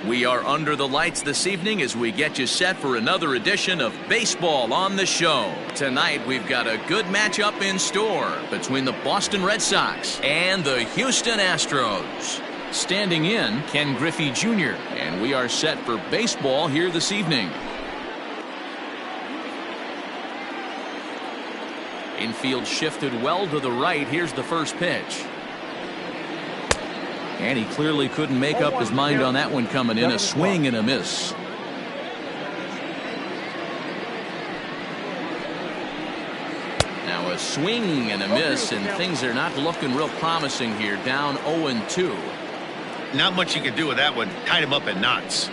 We are under the lights this evening as we get you set for another edition of Baseball on the Show. Tonight we've got a good matchup in store between the Boston Red Sox and the Houston Astros. Standing in, Ken Griffey Jr., and we are set for baseball here this evening. Infield shifted well to the right. Here's the first pitch. And he clearly couldn't make up his mind on that one coming in. A swing and a miss. Now a swing and a miss, and things are not looking real promising here. Down 0-2. Not much you can do with that one. Tied him up in knots.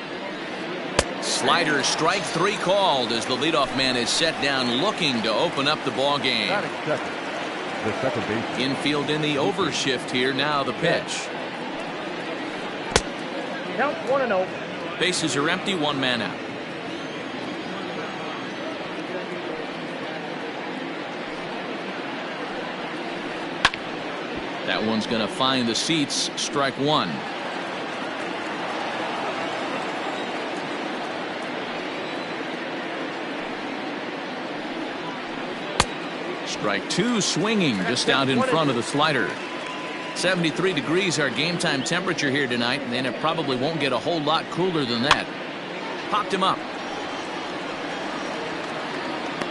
Slider, strike 3 called as the leadoff man is set down looking to open up the ball game. Infield in the overshift here. Now the pitch. Count 1-0. Bases are empty, 1 man out. That one's going to find the seats. Strike 1. Strike 2, swinging just out in front of the slider. 73 degrees our game time temperature here tonight, and then it probably won't get a whole lot cooler than that. Popped him up.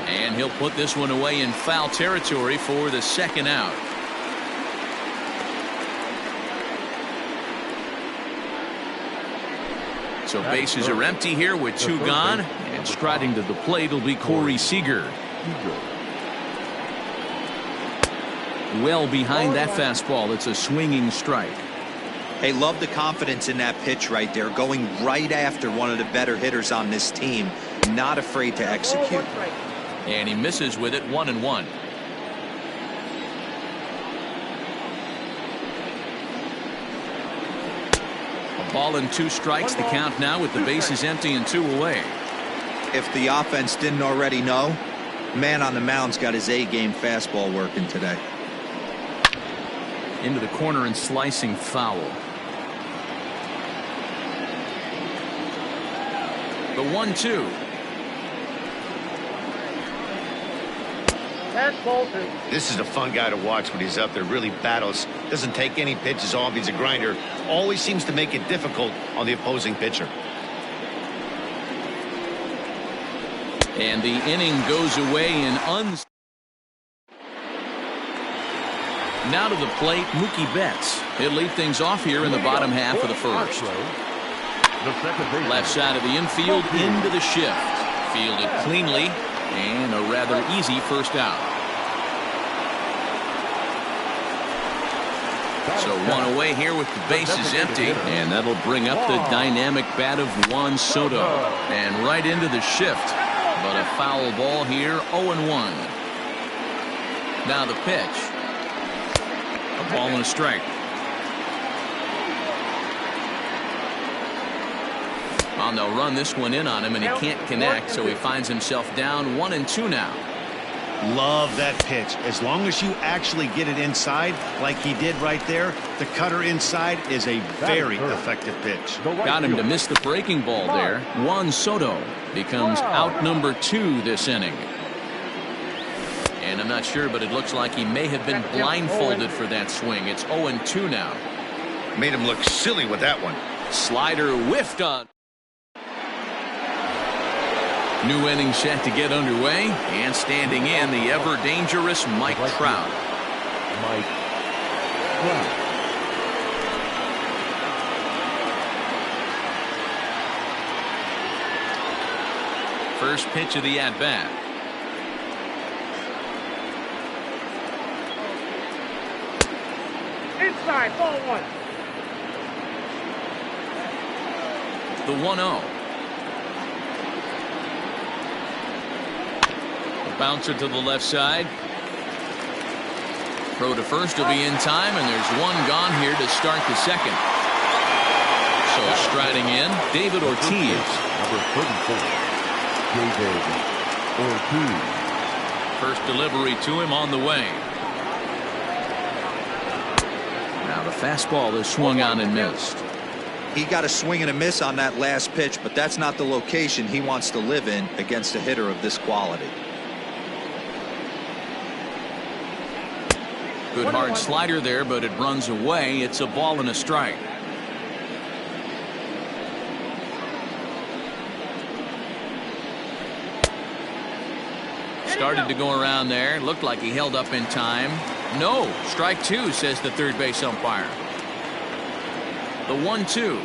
And he'll put this one away in foul territory for the second out. So bases are empty here with 2 gone, and striding to the plate will be Corey Seager. Well behind that fastball. It's a swinging strike. Hey, love the confidence in that pitch right there, going right after one of the better hitters on this team, not afraid to execute. And he misses with it. 1-1. A ball and 2 strikes, the count now with the bases empty and 2 away. If the offense didn't already know, man on the mound's got his A-game fastball working today. Into the corner and slicing foul. The 1-2. This is a fun guy to watch when he's up there. Really battles. Doesn't take any pitches off. He's a grinder. Always seems to make it difficult on the opposing pitcher. And the inning goes away in Now to the plate, Mookie Betts. He'll lead things off here in the bottom half of the first. Left side of the infield into the shift. Fielded cleanly and a rather easy first out. So 1 away here with the bases empty, and that'll bring up the dynamic bat of Juan Soto. And right into the shift. But a foul ball here, 0-1. Now the pitch. A ball and a strike. Well, they'll run this one in on him, and he can't connect, so he finds himself down 1-2 now. Love that pitch. As long as you actually get it inside, like he did right there, the cutter inside is a very effective pitch. Got him to miss the breaking ball there. Juan Soto becomes out number 2 this inning. And I'm not sure, but it looks like he may have been blindfolded for that swing. It's 0-2 now. Made him look silly with that one. Slider whiffed on. New inning set to get underway, and standing in, the ever dangerous Mike Trout. First pitch of the at-bat. Inside, ball 1. The 1-0. A bouncer to the left side. Throw to first will be in time, and there's 1 gone here to start the second. So striding in, David Ortiz. Number 34, David Ortiz. First delivery to him on the way. Now the fastball is swung on and missed. He got a swing and a miss on that last pitch, but that's not the location he wants to live in against a hitter of this quality. Good hard slider there, but it runs away. It's a ball and a strike. Started to go around there. Looked like he held up in time. No, strike two, says the third base umpire. The 1-2.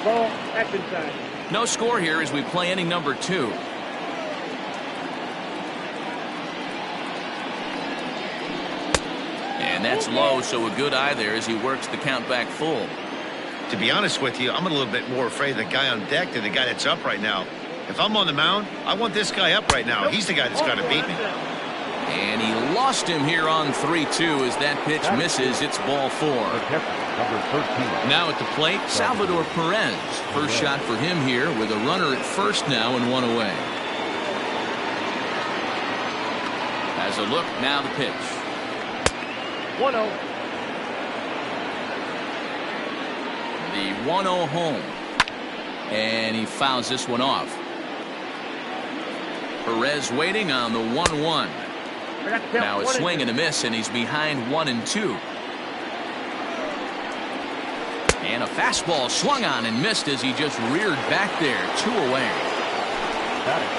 Ball, that's inside. No score here as we play inning number 2. And that's low, so a good eye there as he works the count back full. To be honest with you, I'm a little bit more afraid of the guy on deck than the guy that's up right now. If I'm on the mound, I want this guy up right now. He's the guy that's got to beat me. And he lost him here on 3-2 as that pitch misses. It's ball 4. Number 13. Now at the plate, Salvador Perez. First shot for him here with a runner at first now and one away. As a look, now the pitch. 1-0. The 1-0 home. And he fouls this one off. Perez waiting on the 1-1. Now a swing and a miss, and he's behind 1-2. And a fastball swung on and missed as he just reared back there. 2 away.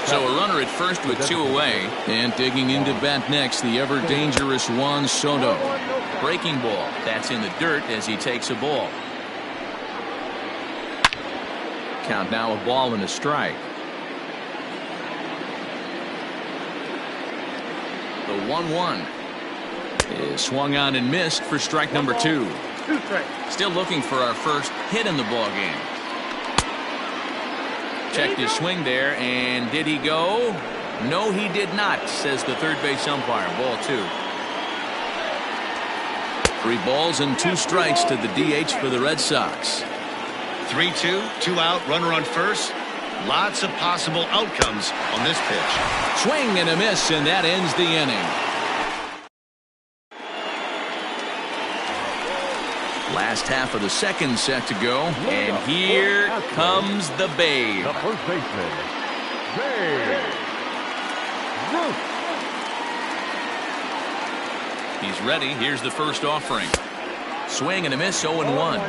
So a runner at first with 2 away. And digging into bat next, the ever dangerous Juan Soto. Breaking ball. That's in the dirt as he takes a ball. Count now a ball and a strike. The 1-1 is swung on and missed for strike number 2. Still looking for our first hit in the ball game. Checked his swing there, and did he go? No, he did not, says the third base umpire. Ball 2. 3 balls and 2 strikes to the DH for the Red Sox. 3-2, 2 out, runner on first. Lots of possible outcomes on this pitch. Swing and a miss, and that ends the inning. Last half of the second set to go, and here comes the Babe. The first baseman, Babe Ruth. He's ready. Here's the first offering. Swing and a miss, 0-1.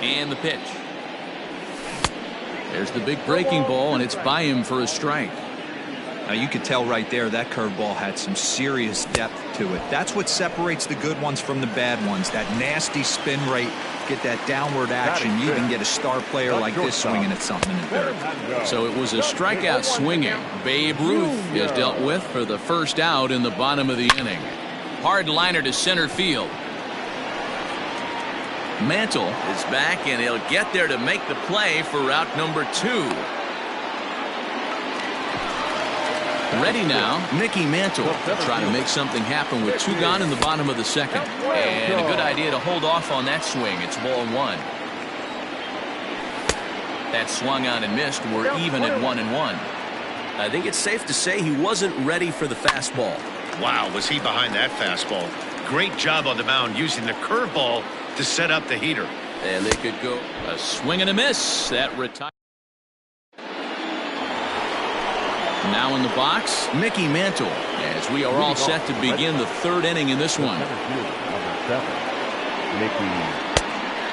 And the pitch. There's the big breaking ball, and it's by him for a strike. Now you could tell right there that curveball had some serious depth to it. That's what separates the good ones from the bad ones. That nasty spin rate, get that downward action. You even get a star player like this swinging at something in the dirt. So it was a strikeout swinging. Babe Ruth is dealt with for the first out in the bottom of the inning. Hard liner to center field. Mantle is back, and he'll get there to make the play for out number 2. Ready now, Mickey Mantle to try to make something happen with 2 gone in the bottom of the second. And a good idea to hold off on that swing. It's ball 1. That swung on and missed. We're even at 1-1. I think it's safe to say he wasn't ready for the fastball. Wow, was he behind that fastball. Great job on the mound using the curveball to set up the heater. And they could go a swing and a miss. That retires. Now in the box, Mickey Mantle, as we are all set to begin the 3rd inning in this one.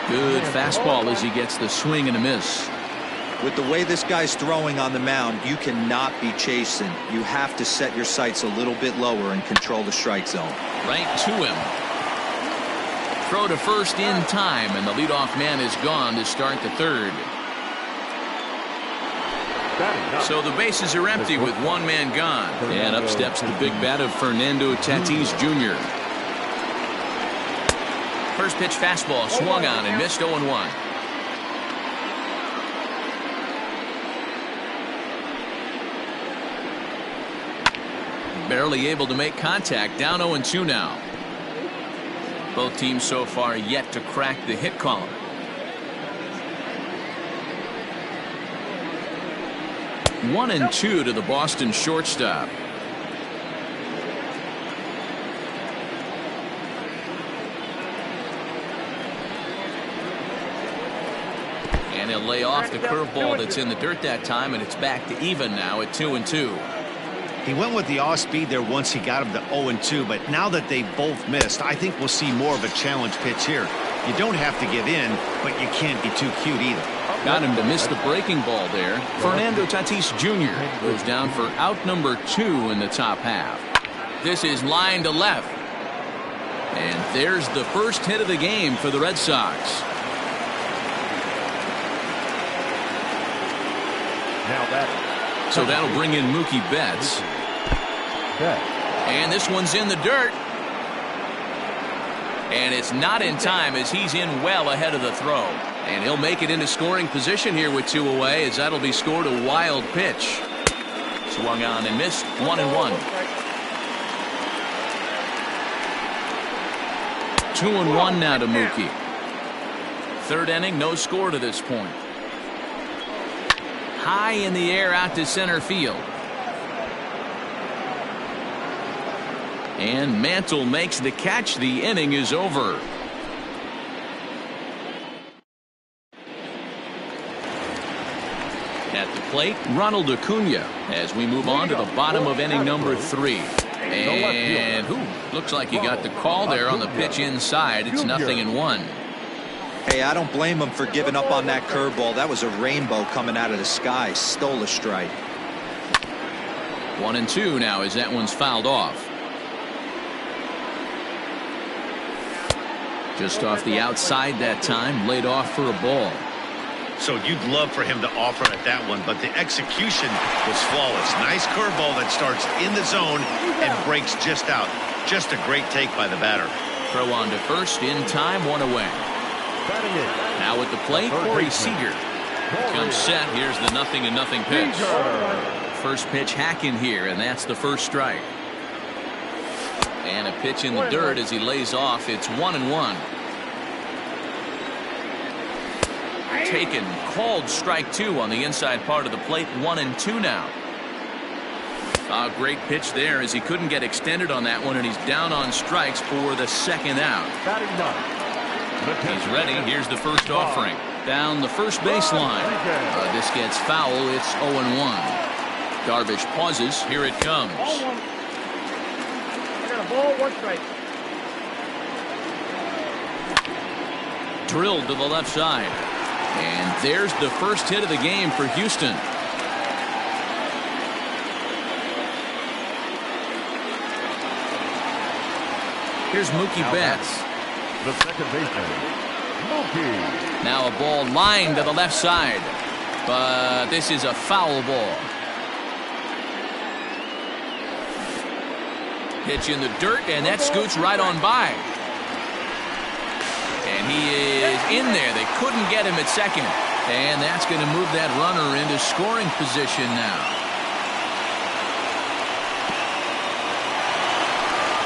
Good fastball as he gets the swing and a miss. With the way this guy's throwing on the mound, you cannot be chasing. You have to set your sights a little bit lower and control the strike zone. Right to him. Throw to first in time, and the leadoff man is gone to start the 3rd. So the bases are empty with 1 man gone. And up steps the big bat of Fernando Tatis Jr. First pitch fastball swung on and missed 0-1. Barely able to make contact. Down 0-2 now. Both teams so far yet to crack the hit column. 1-2 to the Boston shortstop. And he'll lay off the curveball that's in the dirt that time, and it's back to even now at 2-2. He went with the off speed there once he got him to 0-2, but now that they both missed, I think we'll see more of a challenge pitch here. You don't have to give in, but you can't be too cute either. Got him to miss the breaking ball there. Fernando Tatis Jr. goes down for out number 2 in the top half. This is line to left. And there's the first hit of the game for the Red Sox. Now that. So that'll bring in Mookie Betts. And this one's in the dirt. And it's not in time as he's in well ahead of the throw. And he'll make it into scoring position here with 2 away, as that'll be scored a wild pitch. Swung on and missed. 1-1. 2-1 now to Mookie. Third inning, no score to this point. High in the air out to center field. And Mantle makes the catch. The inning is over. At the plate, Ronald Acuna, as we move on to the bottom of inning number 3. And looks like he got the call there on the pitch inside. It's 0-1. Hey, I don't blame him for giving up on that curveball. That was a rainbow coming out of the sky. Stole a strike. 1-2 now as that one's fouled off. Just off the outside that time, laid off for a ball. So you'd love for him to offer at that one, but the execution was flawless. Nice curveball that starts in the zone and breaks just out. Just a great take by the batter. Throw on to first in time, 1 away. Now at the plate, Corey Seager. Comes set. Here's the 0-0 pitch. First pitch hacking here, and that's the first strike. And a pitch in the dirt as he lays off. It's 1-1. Taken, called strike 2 on the inside part of the plate. 1-2 now. A great pitch there as he couldn't get extended on that one, and he's down on strikes for the second out. He's ready. Here's the first offering. Down the first baseline. This gets foul. It's 0-1. Darvish pauses. Here it comes. I got a ball, 1 strike. Drilled to the left side. And there's the first hit of the game for Houston. Here's Mookie Betts. The second baseman, Mookie. Now a ball lined to the left side. But this is a foul ball. Pitch in the dirt, and that scoots right on by. And he is in there. They couldn't get him at second. And that's going to move that runner into scoring position now.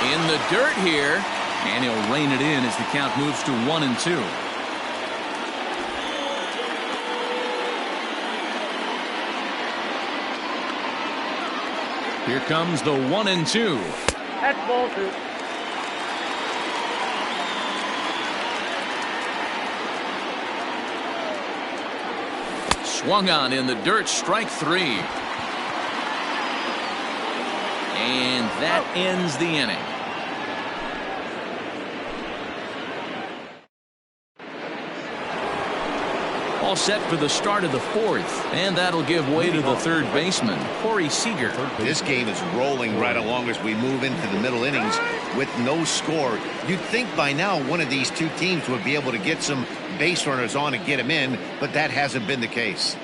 In the dirt here. And he'll rein it in as the count moves to 1-2. Here comes the 1-2. That's ball 2. Swung on in the dirt, strike 3. And that ends the inning. All set for the start of the 4th, and that'll give way to the third baseman, Corey Seager. This game is rolling right along as we move into the middle innings with no score. You'd think by now one of these two teams would be able to get some base runners on and get them in, but that hasn't been the case.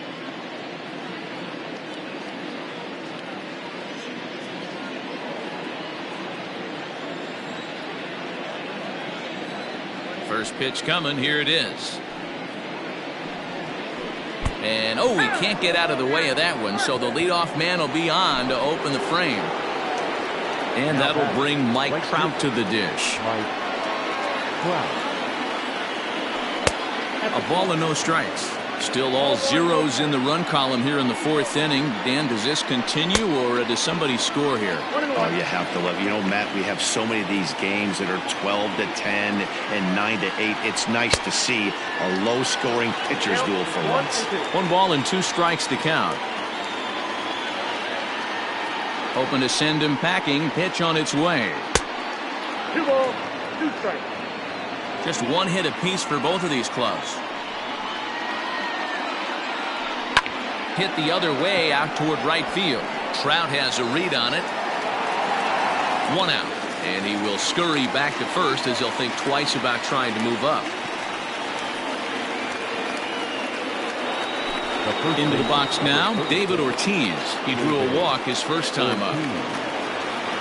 First pitch coming. Here it is. And, he can't get out of the way of that one, so the leadoff man will be on to open the frame. And that'll bring Mike Trout to the dish. A ball and no strikes. Still all zeros in the run column here in the fourth inning. Dan, does this continue or does somebody score here? Oh, you have to love. You know, Matt, we have so many of these games that are 12-10 and 9-8. It's nice to see a low-scoring pitcher's duel for once. 1 ball and 2 strikes to count. Hoping to send him packing. Pitch on its way. 2 balls, 2 strikes. Just 1 hit apiece for both of these clubs. Hit the other way out toward right field. Trout has a read on it. 1 out. And he will scurry back to first as he'll think twice about trying to move up. Into the box now, David Ortiz. He drew a walk his first time up.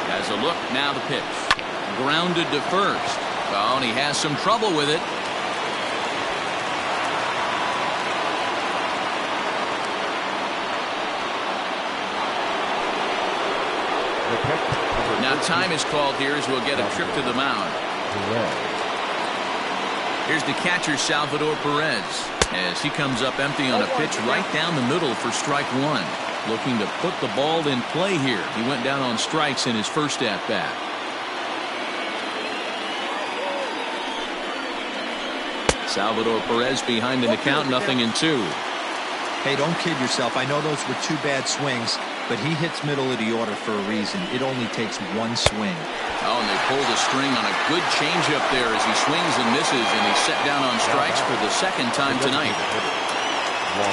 Has a look, now the pitch. Grounded to first. Oh, and he has some trouble with it. Now time is called here as we'll get a trip to the mound. Here's the catcher, Salvador Perez, as he comes up empty on a pitch right down the middle for strike 1. Looking to put the ball in play here. He went down on strikes in his first at-bat. Salvador Perez behind in the count, 0-2. Hey, don't kid yourself. I know those were 2 bad swings, but he hits middle of the order for a reason. It only takes 1 swing. Oh, and they pulled a string on a good changeup there as he swings and misses, and he's set down on strikes for the 2nd time tonight.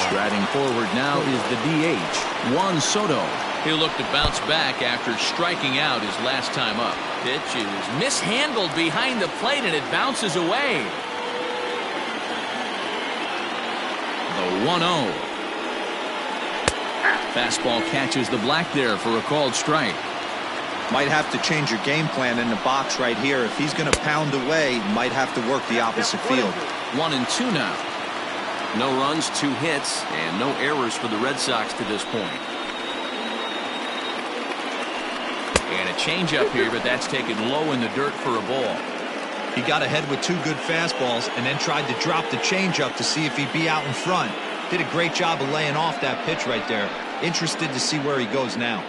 Striding forward now is the DH, Juan Soto. He'll look to bounce back after striking out his last time up. Pitch is mishandled behind the plate, and it bounces away. The 1-0. Fastball catches the black there for a called strike. Might have to change your game plan in the box right here. If he's going to pound away, might have to work the opposite field. 1-2 now. No runs, 2 hits, and no errors for the Red Sox to this point. And a changeup here, but that's taken low in the dirt for a ball. He got ahead with 2 good fastballs and then tried to drop the changeup to see if he'd be out in front. Did a great job of laying off that pitch right there. Interested to see where he goes now.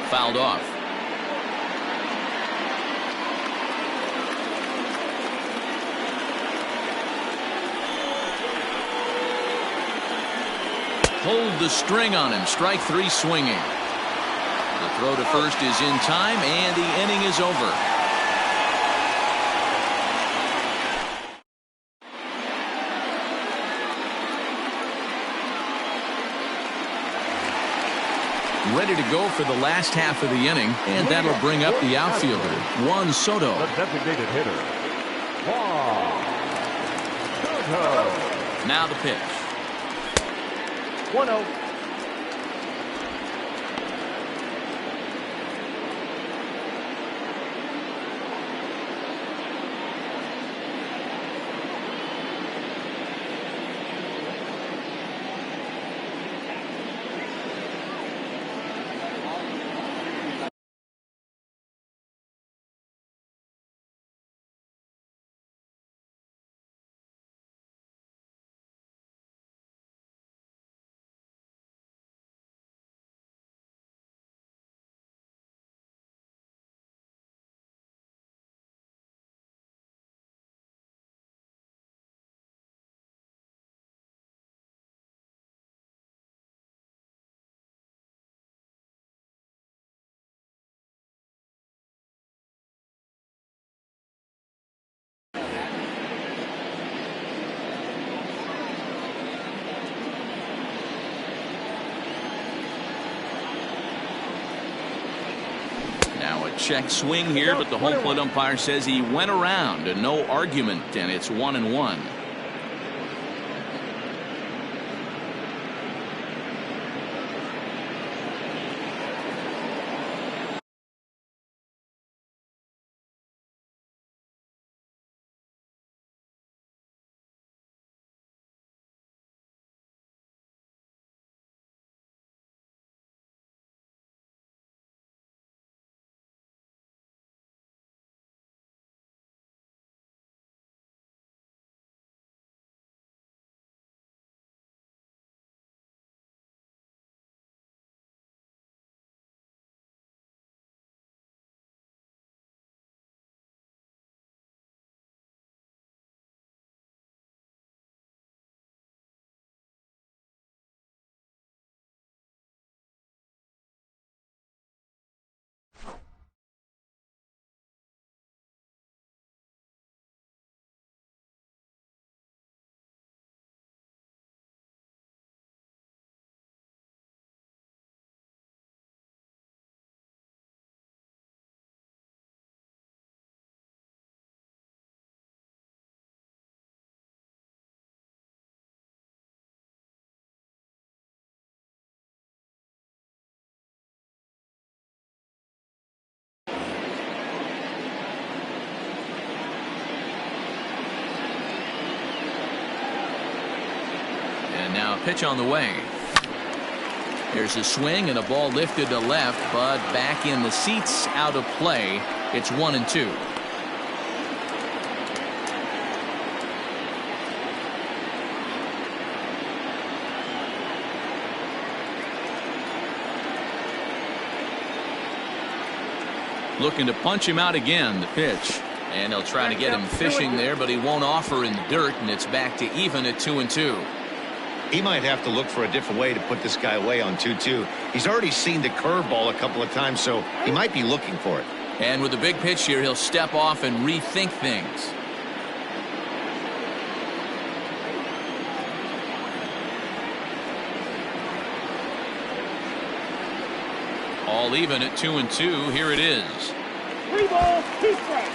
Fouled off. Hold the string on him. Strike 3 swinging. The throw to first is in time, and the inning is over. Ready to go for the last half of the inning, and that'll bring up the outfielder, Juan Soto. The designated hitter, Juan Soto. Now the pitch. 1-0. Now a check swing here, but the home plate umpire says he went around, and no argument, and it's 1-1. And now a pitch on the way. There's a swing and a ball lifted to left, but back in the seats, out of play. It's 1-2. Looking to punch him out again, the pitch. And they'll try to get him fishing there, but he won't offer in the dirt, and it's back to even at 2-2. He might have to look for a different way to put this guy away on 2-2. He's already seen the curveball a couple of times, so he might be looking for it. And with the big pitch here, he'll step off and rethink things. All even at 2-2. Here it is. 3 balls, 2 strikes.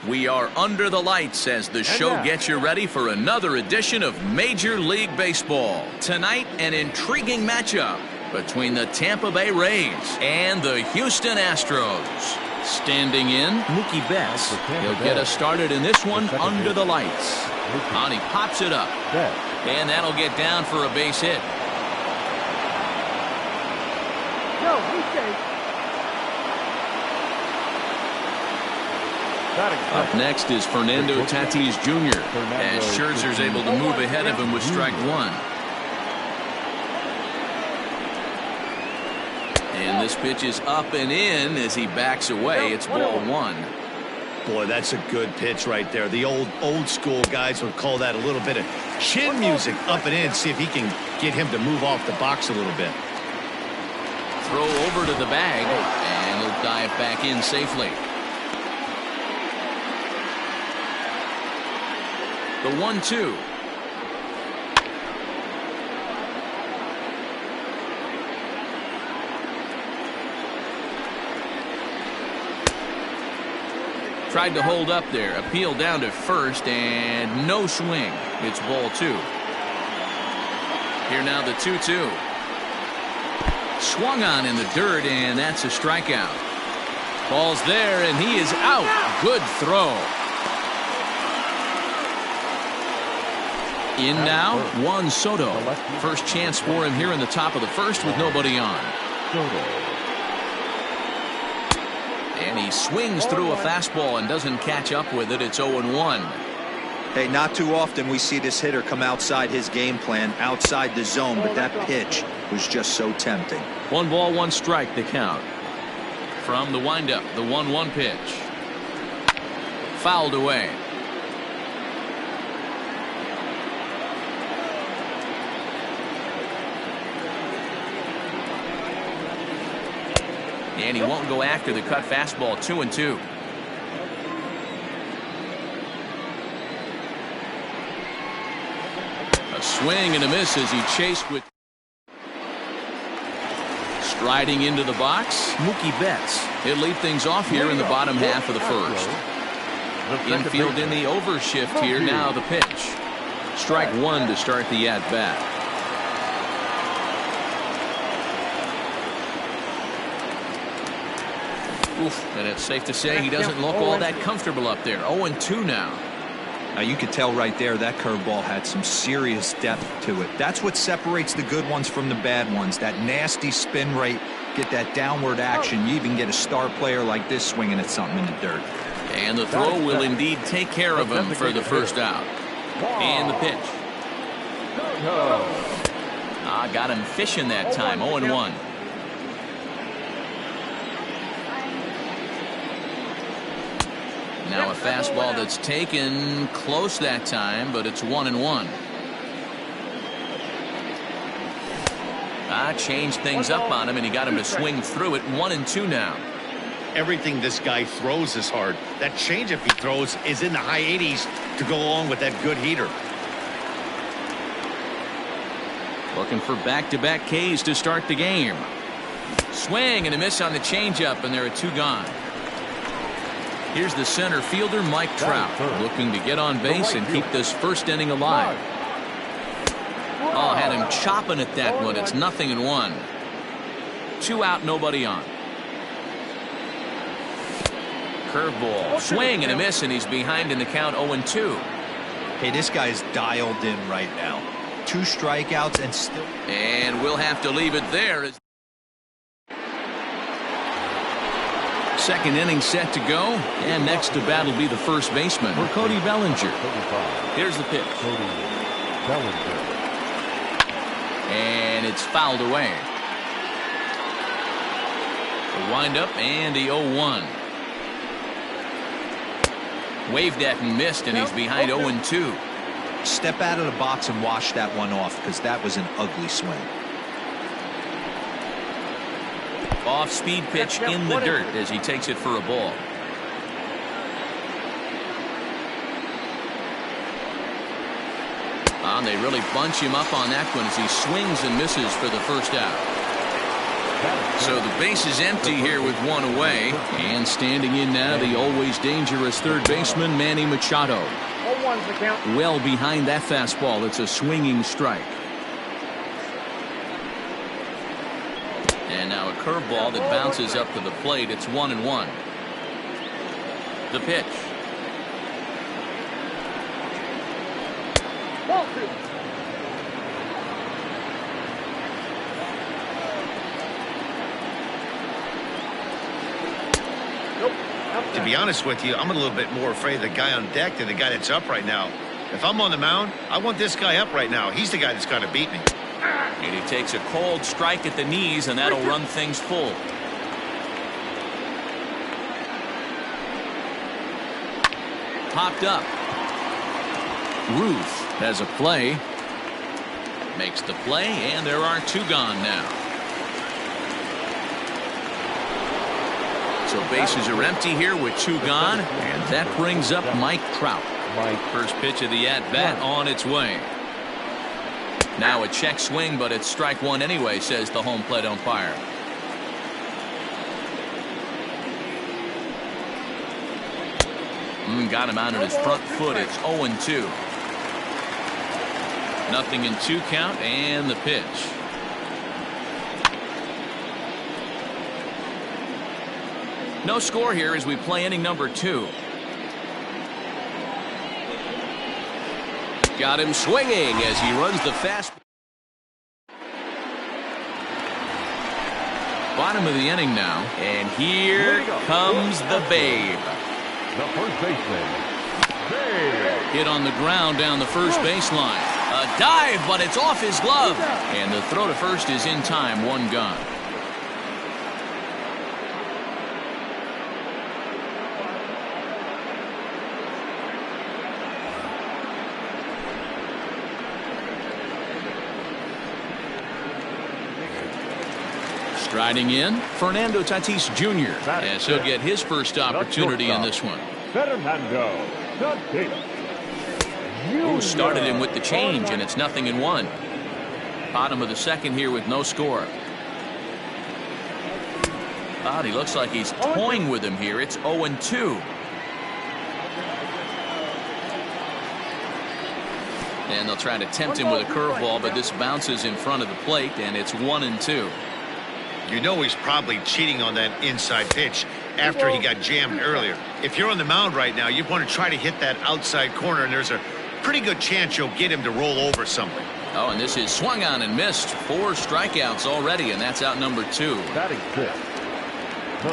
We are under the lights as the show gets you ready for another edition of Major League Baseball. Tonight, an intriguing matchup between the Tampa Bay Rays and the Houston Astros. Standing in, Mookie Betts. He'll get us started in this one under the lights. And he pops it up. And that'll get down for a base hit. Up next is Fernando Tatis Jr. as Scherzer's able to move ahead of him with strike one. And this pitch is up and in as he backs away. It's ball one. Boy, that's a good pitch right there. The old school guys would call that a little bit of chin music. Up and in, see if he can get him to move off the box a little bit. Throw over to the bag, and he'll dive back in safely. The 1-2. Tried to hold up there. Appeal down to first, and no swing. It's ball two. Here now the 2-2. Swung on in the dirt, and that's a strikeout. Ball's there, and he is out. Good throw. In now, Juan Soto. First chance for him here in the top of the first with nobody on. And he swings through a fastball and doesn't catch up with it. It's 0-1. Hey, not too often we see this hitter come outside his game plan, outside the zone, but that pitch was just so tempting. 1 ball, 1 strike, the count. From the windup, the 1-1 pitch. Fouled away. And he won't go after the cut fastball. 2-2. A swing and a miss as he chased with. Striding into the box, Mookie Betts. He'll lead things off here in the bottom half of the first. Infield in the overshift here. Now the pitch. Strike one to start the at-bat. And it's safe to say he doesn't look all that comfortable up there. 0-2 now. Now you could tell right there that curveball had some serious depth to it. That's what separates the good ones from the bad ones. That nasty spin rate, get that downward action. You even get a star player like this swinging at something in the dirt. And the throw will indeed take care of him for the first out. And the pitch. Got him fishing that time. 0-1. Now a fastball that's taken close that time, but it's 1-1. Changed things up on him, and he got him to swing through it. 1-2 now. Everything this guy throws is hard. That changeup he throws is in the high 80s to go along with that good heater. Looking for back-to-back Ks to start the game. Swing and a miss on the changeup, and there are 2 gone. Here's the center fielder, Mike Trout, looking to get on base and keep this first inning alive. Had him chopping at that one. It's 0-1. 2 out, nobody on. Curveball, swing and a miss, and he's behind in the count. 0-2. Hey, this guy's dialed in right now. 2 strikeouts and still. And we'll have to leave it there. Second inning set to go, and next to bat will be the first baseman, Cody Bellinger. Here's the pitch. And it's fouled away. The windup and the 0-1. Waved at and missed, and he's behind 0-2. Step out of the box and wash that one off, because that was an ugly swing. Off-speed pitch in the dirt as he takes it for a ball. They really bunch him up on that one as he swings and misses for the first out. So the base is empty here with one away. And standing in now, the always dangerous third baseman, Manny Machado. 0-1's the count. Well behind that fastball. It's a swinging strike. And now a curveball that bounces up to the plate. It's 1-1. The pitch. Ball 2. To be honest with you, I'm a little bit more afraid of the guy on deck than the guy that's up right now. If I'm on the mound, I want this guy up right now. He's the guy that's got to beat me. And he takes a cold strike at the knees, and that'll run things full. Popped up. Ruth has a play. Makes the play, and there are two gone now. So bases are empty here with two gone, and that brings up Mike Trout. First pitch of the at-bat on its way. Now a check swing, but it's strike one anyway, says the home plate umpire. Got him out on his front foot. It's 0-2. Nothing in 2 count, and the pitch. No score here as we play inning number 2. Got him swinging as he runs the fast. Bottom of the inning now, and here comes the Babe. The first baseman, Babe. Hit on the ground down the first baseline. A dive, but it's off his glove. And the throw to first is in time. One gone. Striding in, Fernando Tatis Jr. as he'll get his first opportunity in this one. Fernando Tatis. Who started him with the change, and it's 0-1. Bottom of the second here with no score. He looks like he's toying with him here. It's 0-2. And they'll try to tempt him with a curveball, but this bounces in front of the plate, and it's 1-2. You know he's probably cheating on that inside pitch after he got jammed earlier. If you're on the mound right now, you want to try to hit that outside corner, and there's a pretty good chance you'll get him to roll over something. Oh, and this is swung on and missed. 4 strikeouts already, and that's out number 2.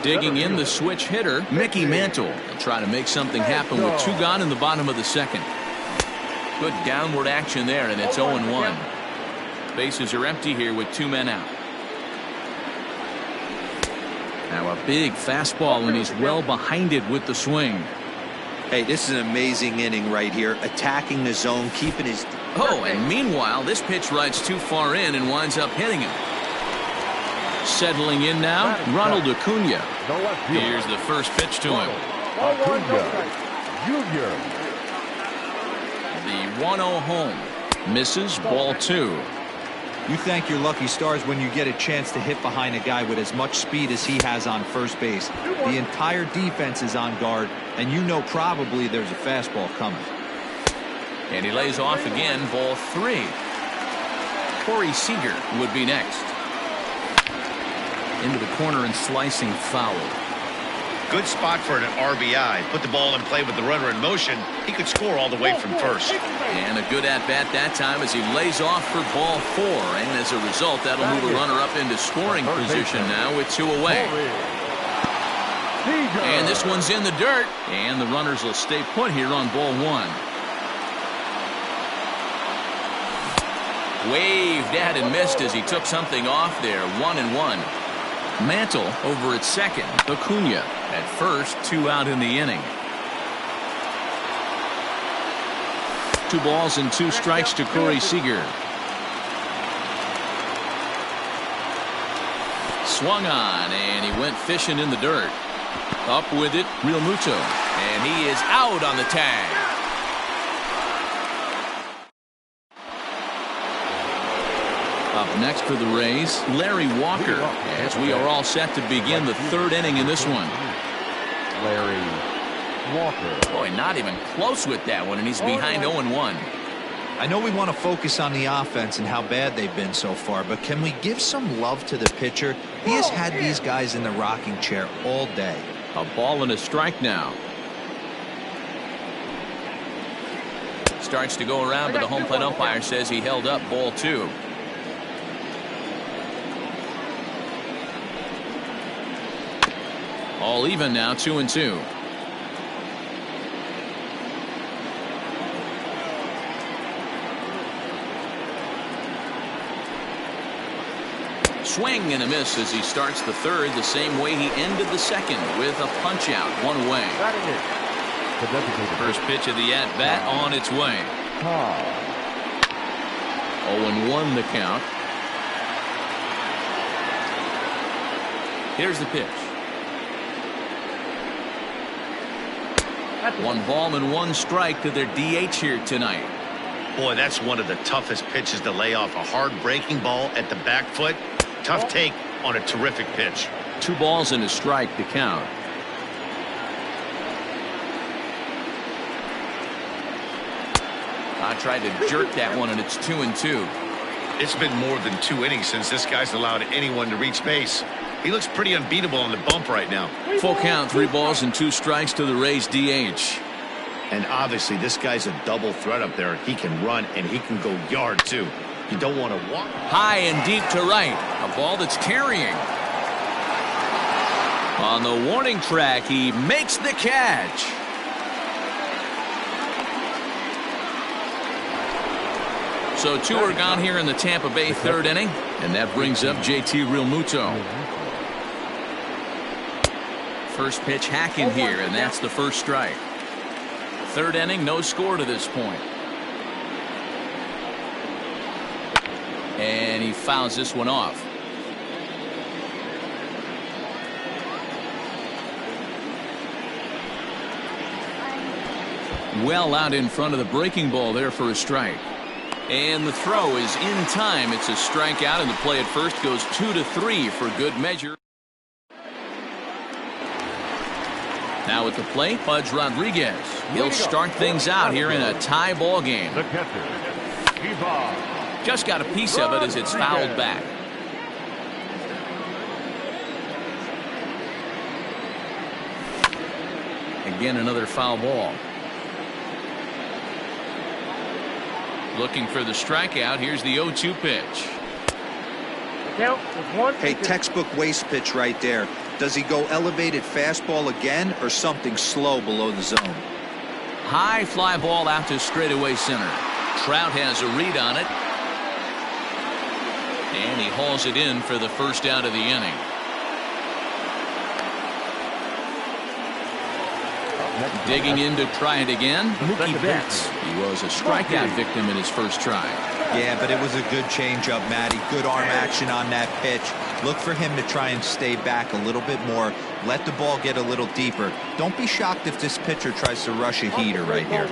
Digging in the switch hitter, Mickey Mantle. Will try to make something happen with 2 gone in the bottom of the second. Good downward action there, and it's 0-1. Bases are empty here with 2 men out. Now a big fastball, and he's well behind it with the swing. Hey, this is an amazing inning right here. Attacking the zone, keeping his... Oh, and meanwhile, this pitch rides too far in and winds up hitting him. Settling in now, Ronald Acuna. Here's the first pitch to him. Acuna Jr. The 1-0 home. Misses, ball 2. You thank your lucky stars when you get a chance to hit behind a guy with as much speed as he has on first base. The entire defense is on guard, and you know probably there's a fastball coming. And he lays off again, ball 3. Corey Seager would be next. Into the corner and slicing foul. Good spot for an RBI. Put the ball in play with the runner in motion. He could score all the way from first. And a good at-bat that time as he lays off for ball 4. And as a result, that'll move a runner up into scoring position now with 2 away. And this one's in the dirt. And the runners will stay put here on ball 1. Waved at and missed as he took something off there. 1-1. Mantle over at second. Acuna at first. 2 out in the inning. 2 balls and 2 strikes to Corey Seager. Swung on, and he went fishing in the dirt. Up with it, Real Muto. And he is out on the tag. Up next for the Rays, Larry Walker, as we are all set to begin the third inning in this one. Larry Walker. Boy, not even close with that one, and he's behind 0-1. I know we want to focus on the offense and how bad they've been so far, but can we give some love to the pitcher? He has had these guys in the rocking chair all day. A ball and a strike now. Starts to go around, but the home plate umpire says he held up ball 2. All even now, 2-2. Swing and a miss as he starts the third the same way he ended the second, with a punch out one way. First pitch of the at-bat on its way. 0-1 the count. Here's the pitch. 1 ball and 1 strike to their DH here tonight. Boy, that's one of the toughest pitches to lay off. A hard breaking ball at the back foot. Tough take on a terrific pitch. 2 balls and a strike to count. I tried to jerk that one, and it's 2-2. It's been more than 2 innings since this guy's allowed anyone to reach base. He looks pretty unbeatable on the bump right now. Full count, 3 balls and 2 strikes to the Rays DH. And obviously this guy's a double threat up there. He can run and he can go yard too. You don't want to walk. High and deep to right. A ball that's carrying. On the warning track, he makes the catch. So 2 are gone here in the Tampa Bay third inning, and that brings up JT Realmuto. First pitch hacking here, and that's the first strike. Third inning, no score to this point. And he fouls this one off. Well out in front of the breaking ball there for a strike. And the throw is in time. It's a strikeout, and the play at first goes 2-3 for good measure. Now at the plate, Pudge Rodriguez. He'll start things out here in a tie ball game. The catcher, Just got a piece of it as it's fouled back. Again, another foul ball. Looking for the strikeout. Here's the 0-2 pitch. Hey, textbook waste pitch right there. Does he go elevated fastball again or something slow below the zone? High fly ball out to straightaway center. Trout has a read on it. And he hauls it in for the first out of the inning. Digging in to try it again, Mookie Betts. He was a strikeout victim in his first try. Yeah, but it was a good changeup, Matty. Good arm action on that pitch. Look for him to try and stay back a little bit more. Let the ball get a little deeper. Don't be shocked if this pitcher tries to rush a heater right here.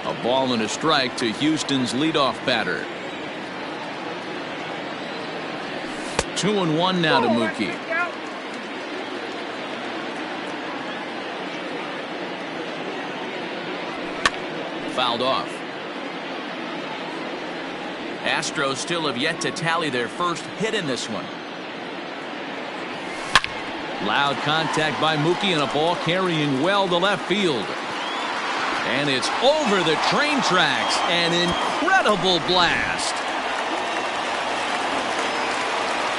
A ball and a strike to Houston's leadoff batter. 2-1 now to Mookie. Fouled off. Astros still have yet to tally their first hit in this one. Loud contact by Mookie and a ball carrying well to left field. And it's over the train tracks. An incredible blast.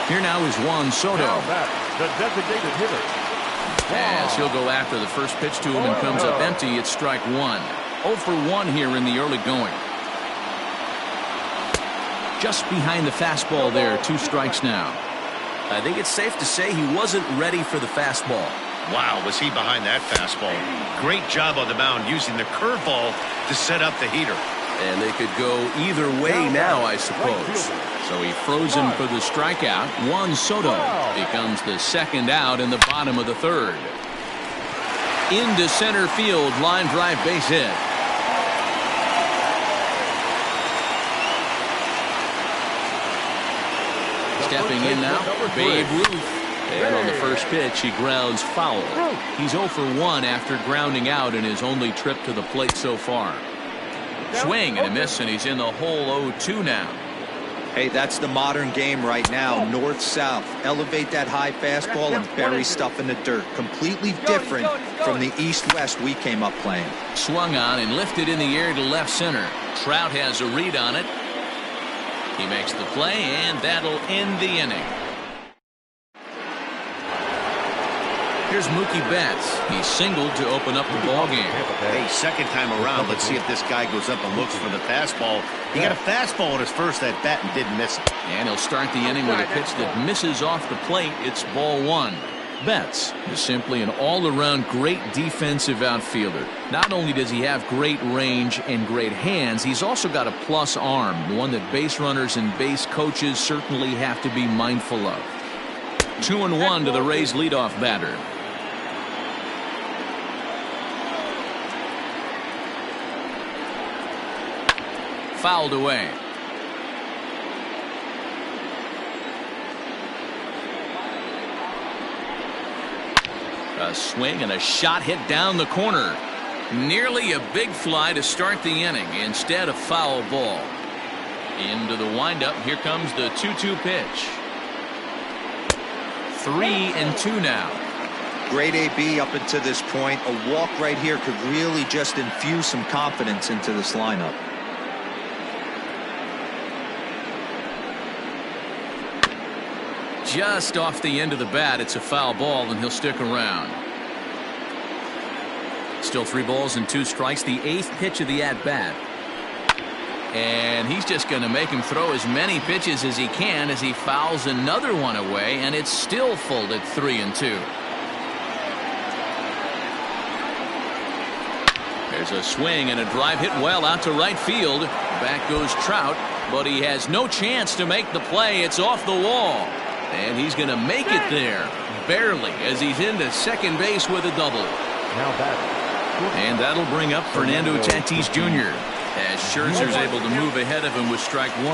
Here now is Juan Soto. the designated hitter. As he'll go after the first pitch to him and comes up empty. It's strike 1. 0 for 1 here in the early going. Just behind the fastball there. 2 strikes now. I think it's safe to say he wasn't ready for the fastball. Wow, was he behind that fastball. Great job on the mound using the curveball to set up the heater. And they could go either way now, I suppose. So he froze him for the strikeout. Juan Soto becomes the second out in the bottom of the third. Into center field, line drive base hit. Stepping in now, Babe Ruth. And on the first pitch, he grounds foul. He's 0 for 1 after grounding out in his only trip to the plate so far. Swing and a miss, and he's in the hole 0-2 now. Hey, that's the modern game right now. North-south. Elevate that high fastball and bury stuff in the dirt. Completely different from the east-west we came up playing. Swung on and lifted in the air to left center. Trout has a read on it. He makes the play, and that'll end the inning. Here's Mookie Betts. He singled to open up the ball game. Hey, second time around, let's see if this guy goes up and looks for the fastball. He got a fastball at his first at bat and didn't miss it. And he'll start the inning with a pitch that misses off the plate. It's ball 1. Betts is simply an all-around great defensive outfielder. Not only does he have great range and great hands, he's also got a plus arm, one that base runners and base coaches certainly have to be mindful of. 2-1 to the Rays leadoff batter. Fouled away. A swing and a shot hit down the corner. Nearly a big fly to start the inning. Instead, a foul ball. Into the windup. Here comes the 2-2 pitch. 3-2 now. Great AB up until this point. A walk right here could really just infuse some confidence into this lineup. Just off the end of the bat, it's a foul ball, and he'll stick around. Still 3 balls and 2 strikes, the 8th pitch of the at-bat. And he's just going to make him throw as many pitches as he can as he fouls another one away, and it's still full at 3-2. There's a swing and a drive hit well out to right field. Back goes Trout, but he has no chance to make the play. It's off the wall. And he's going to make it there, barely, as he's into second base with a double. Now batting. And that'll bring up Fernando Tatis Jr. as Scherzer's able to move ahead of him with strike 1.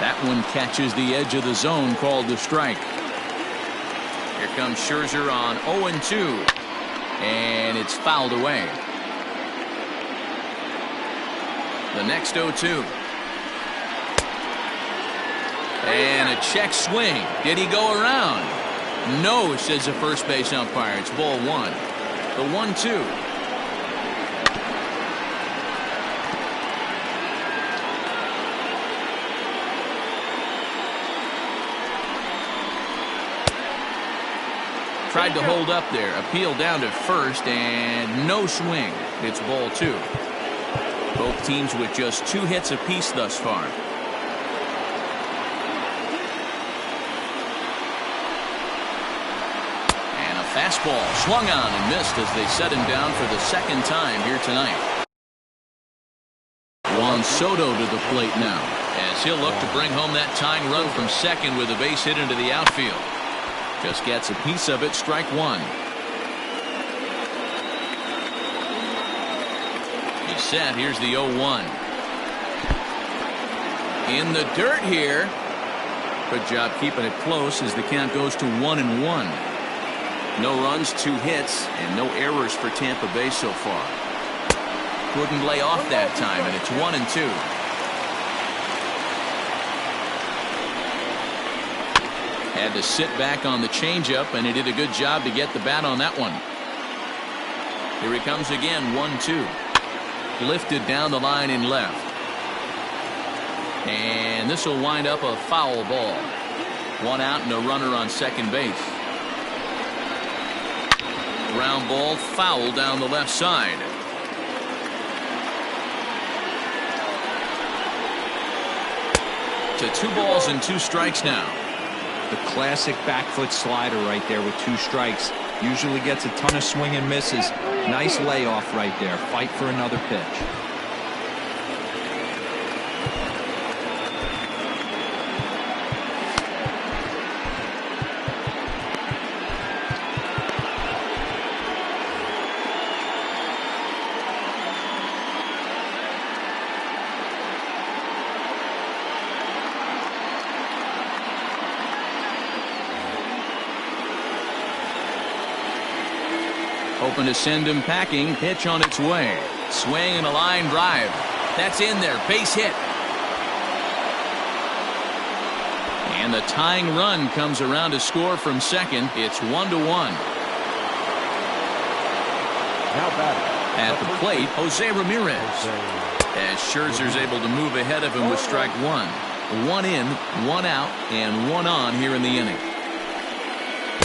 That one catches the edge of the zone, called the strike. Here comes Scherzer on 0-2, and it's fouled away. The next 0-2. And a check swing. Did he go around? No, says the first base umpire. It's ball 1. The 1-2. Tried to hold up there. Appeal down to first, and no swing. It's ball 2. Both teams with just 2 hits apiece thus far. Fastball swung on and missed as they set him down for the second time here tonight. Juan Soto to the plate now as he'll look to bring home that tying run from second with a base hit into the outfield. Just gets a piece of it. Strike 1. He's set. Here's the 0-1. In the dirt here. Good job keeping it close as the count goes to 1-1. No runs, 2 hits, and no errors for Tampa Bay so far. Wouldn't lay off that time, and it's 1-2. Had to sit back on the changeup, and he did a good job to get the bat on that one. Here he comes again, 1-2. Lifted down the line in left. And this will wind up a foul ball. 1 out and a runner on second base. Ground ball foul down the left side. To 2 balls and 2 strikes now. The classic back foot slider right there with 2 strikes. Usually gets a ton of swing and misses. Nice layoff right there. Fight for another pitch. Hoping to send him packing. Pitch on its way. Swing and a line drive. That's in there. Base hit. And the tying run comes around to score from second. It's 1-1. Now batting. At the plate, Jose Ramirez. As Scherzer's able to move ahead of him with strike one. One in, one out, and one on here in the inning.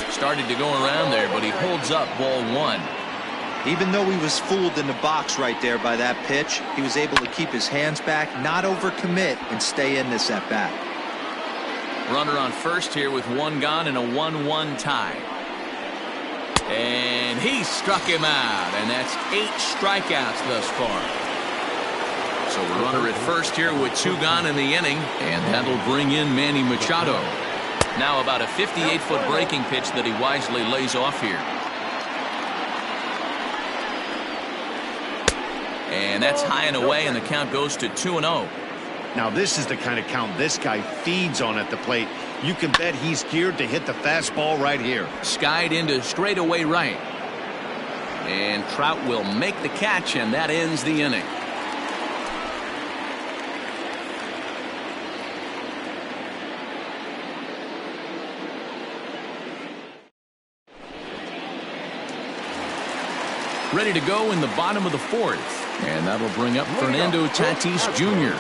Started to go around there, but he holds up ball one. Even though he was fooled in the box right there by that pitch, he was able to keep his hands back, not overcommit, and stay in this at bat. Runner on first here with one gone and a 1-1 tie. And he struck him out, and that's 8 strikeouts thus far. So the runner at first here with 2 gone in the inning, and that'll bring in Manny Machado. Now about a 58-foot breaking pitch that he wisely lays off here. And that's high and away, and the count goes to 2-0. Now this is the kind of count this guy feeds on at the plate. You can bet he's geared to hit the fastball right here. Skied into straightaway right. And Trout will make the catch, and that ends the inning. Ready to go in the bottom of the fourth. And that'll bring up Fernando Tatis Jr.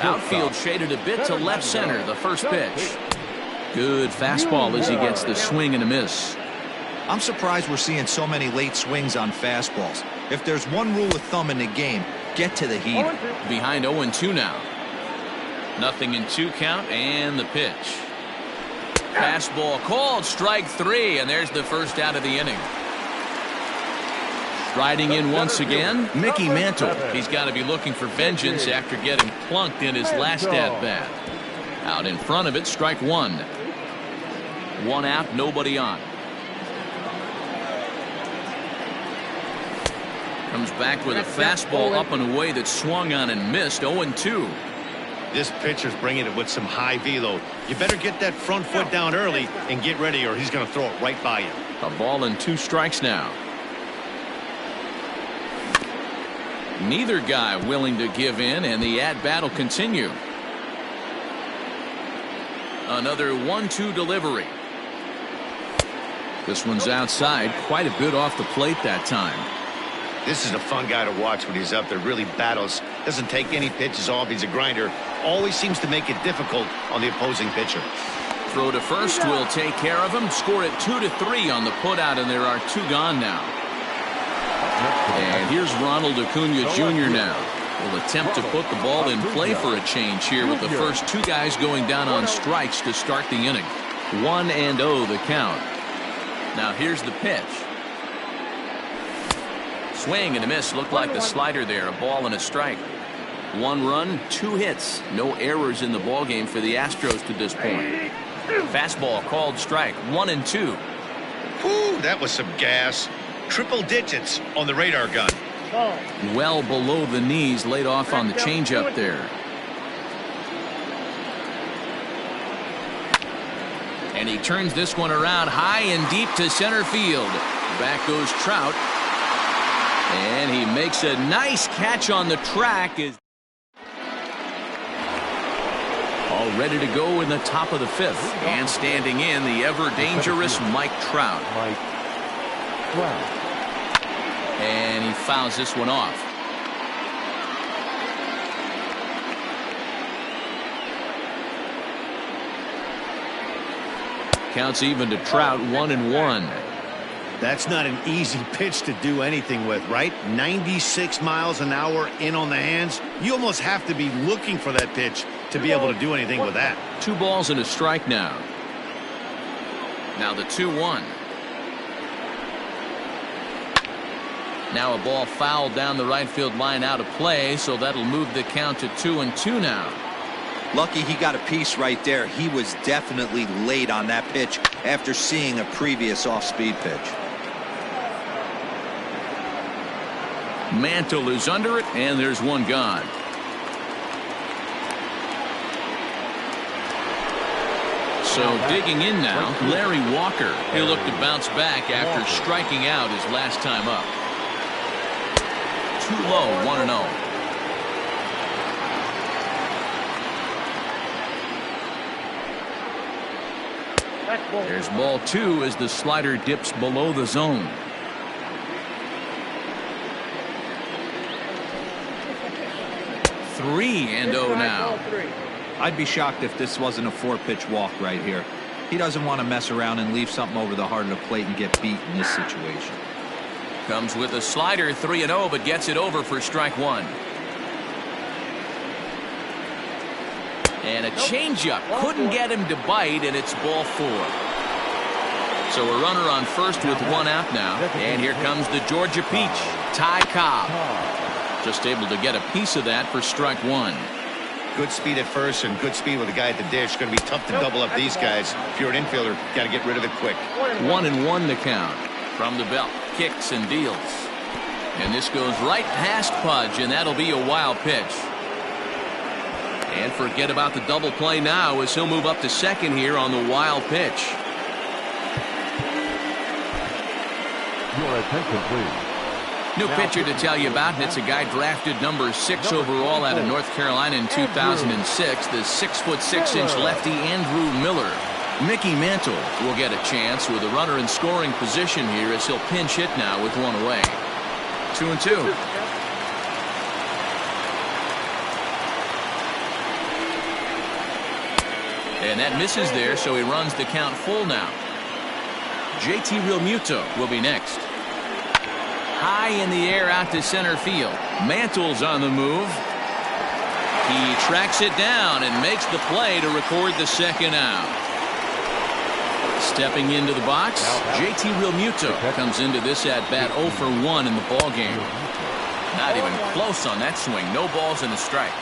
Outfield shaded a bit to left center. The first pitch. Good fastball as he gets the swing and a miss. I'm surprised we're seeing so many late swings on fastballs. If there's one rule of thumb in the game, get to the heater. Behind 0-2 now. Nothing in 2 count, and the pitch. Fastball called, strike 3, and there's the first out of the inning. Riding in once again, Mickey Mantle. He's got to be looking for vengeance after getting plunked in his last at-bat. Out in front of it, strike 1. 1 out, nobody on. Comes back with a fastball up and away that swung on and missed. 0-2. This pitcher's bringing it with some high velo. You better get that front foot down early and get ready, or he's going to throw it right by you. A ball and 2 strikes now. Neither guy willing to give in, and the at-bat will continue. Another 1-2 delivery. This one's outside, quite a bit off the plate that time. This is a fun guy to watch when he's up there. Really battles. Doesn't take any pitches off. He's a grinder. Always seems to make it difficult on the opposing pitcher. Throw to first will take care of him. Score it 2-3 on the putout, and there are 2 gone now. And here's Ronald Acuna Jr. now. Will attempt to put the ball in play for a change here with the first 2 guys going down on strikes to start the inning. 1-0 the count. Now here's the pitch. Swing and a miss. Looked like the slider there. A ball and a strike. 1 run, 2 hits. No errors in the ballgame for the Astros to this point. Fastball called strike. 1-2. Whew, that was some gas. Triple digits on the radar gun. Well below the knees, laid off on the changeup there. And he turns this one around high and deep to center field. Back goes Trout. And he makes a nice catch on the track. All ready to go in the top of the 5th. And standing in, the ever-dangerous Mike Trout. And he fouls this one off. Counts even to Trout. 1-1. That's not an easy pitch to do anything with, right? 96 miles an hour in on the hands. You almost have to be looking for that pitch to be able to do anything with that. 2 balls and a strike now. Now the 2-1. Now a ball fouled down the right field line, out of play, so that'll move the count to 2-2 now. Lucky he got a piece right there. He was definitely late on that pitch after seeing a previous off-speed pitch. Mantle is under it, and there's 1 gone. So digging in now, Larry Walker. He'll look to bounce back after striking out his last time up. Too low, 1-0. There's ball 2 as the slider dips below the zone. 3-0 now. I'd be shocked if this wasn't a 4-pitch walk right here. He doesn't want to mess around and leave something over the heart of the plate and get beat in this situation. Comes with a slider, 3-0, but gets it over for strike 1. And a changeup couldn't get him to bite, and it's ball 4. So a runner on first with 1 out now, and here comes the Georgia Peach, Ty Cobb. Just able to get a piece of that for strike 1. Good speed at first and good speed with the guy at the dish. Going to be tough to double up these guys. If you're an infielder, got to get rid of it quick. 1-1 the count. From the belt, kicks and deals. And this goes right past Pudge, and that'll be a wild pitch. And forget about the double play now as he'll move up to second here on the wild pitch. Your attention, please. New pitcher to tell you about, and it's a guy drafted number 6 overall out of North Carolina in 2006, the 6'6" lefty Andrew Miller. Mickey Mantle will get a chance with a runner in scoring position here as he'll pinch hit now with 1 away. 2-2. And that misses there, so he runs the count full now. JT Realmuto will be next. High in the air out to center field. Mantle's on the move. He tracks it down and makes the play to record the second out. Stepping into the box, JT Realmuto comes into this at bat 0 for 1 in the ball game. Not even close on that swing. No balls and a strike.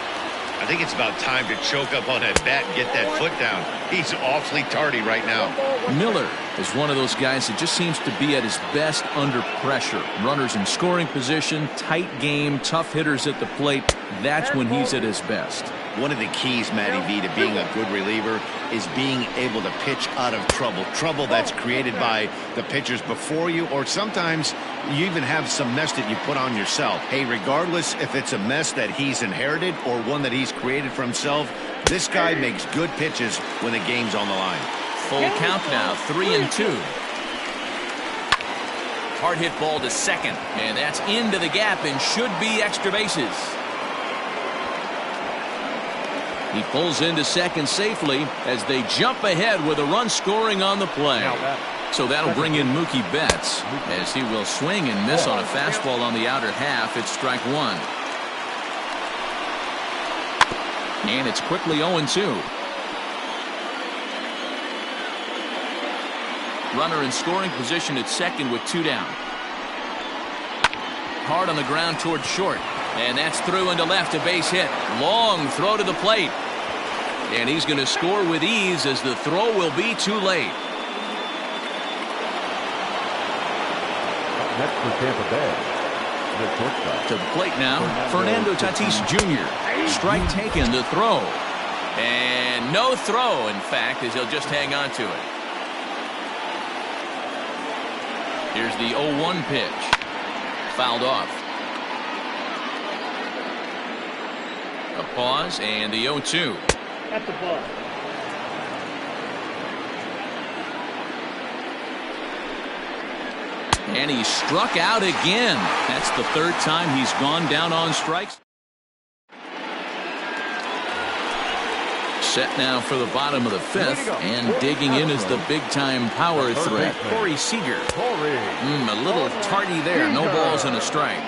I think it's about time to choke up on that bat and get that foot down. He's awfully tardy right now. Miller is one of those guys that just seems to be at his best under pressure. Runners in scoring position, tight game, tough hitters at the plate. That's when he's at his best. One of the keys, Matty V, to being a good reliever is being able to pitch out of trouble. Trouble that's created by the pitchers before you, or sometimes you even have some mess that you put on yourself. Hey, regardless if it's a mess that he's inherited or one that he's created for himself, this guy makes good pitches when the game's on the line. Full count now, 3-2. Hard hit ball to second, and that's into the gap and should be extra bases. He pulls into second safely as they jump ahead with a run scoring on the play. So that'll bring in Mookie Betts as he will swing and miss on a fastball on the outer half. It's strike 1. And it's quickly 0-2. Runner in scoring position at second with 2 down. Hard on the ground toward short. And that's through into left, a base hit. Long throw to the plate. And he's going to score with ease as the throw will be too late. Next for Tampa Bay, the shortstop. To the plate now, Fernando Tatis Jr. Strike taken, the throw. And no throw, in fact, as he'll just hang on to it. Here's the 0-1 pitch. Fouled off. A pause and the 0-2. At the ball. And he struck out again. That's the 3rd time he's gone down on strikes. Set now for the bottom of the 5th, and digging in is the big-time power threat, Corey Seager. A little tardy there. No balls and a strike.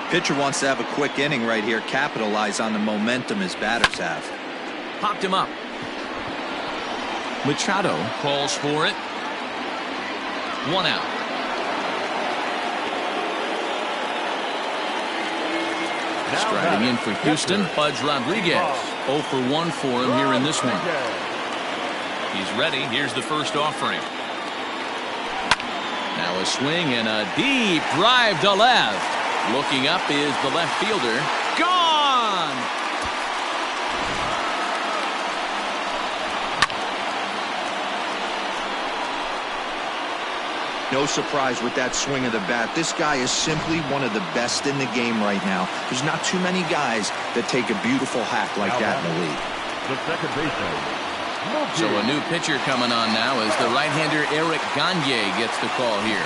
Pitcher wants to have a quick inning right here, capitalize on the momentum his batters have. Popped him up. Machado calls for it. 1 out. Striding in for Houston, Pudge Rodriguez. 0 for 1 for him here in this one. He's ready. Here's the first offering. Now a swing and a deep drive to left. Looking up is the left fielder. Gone! No surprise with that swing of the bat. This guy is simply one of the best in the game right now. There's not too many guys that take a beautiful hack like that in the league. The second baseman. So a new pitcher coming on now as the right-hander Eric Gagne gets the call here.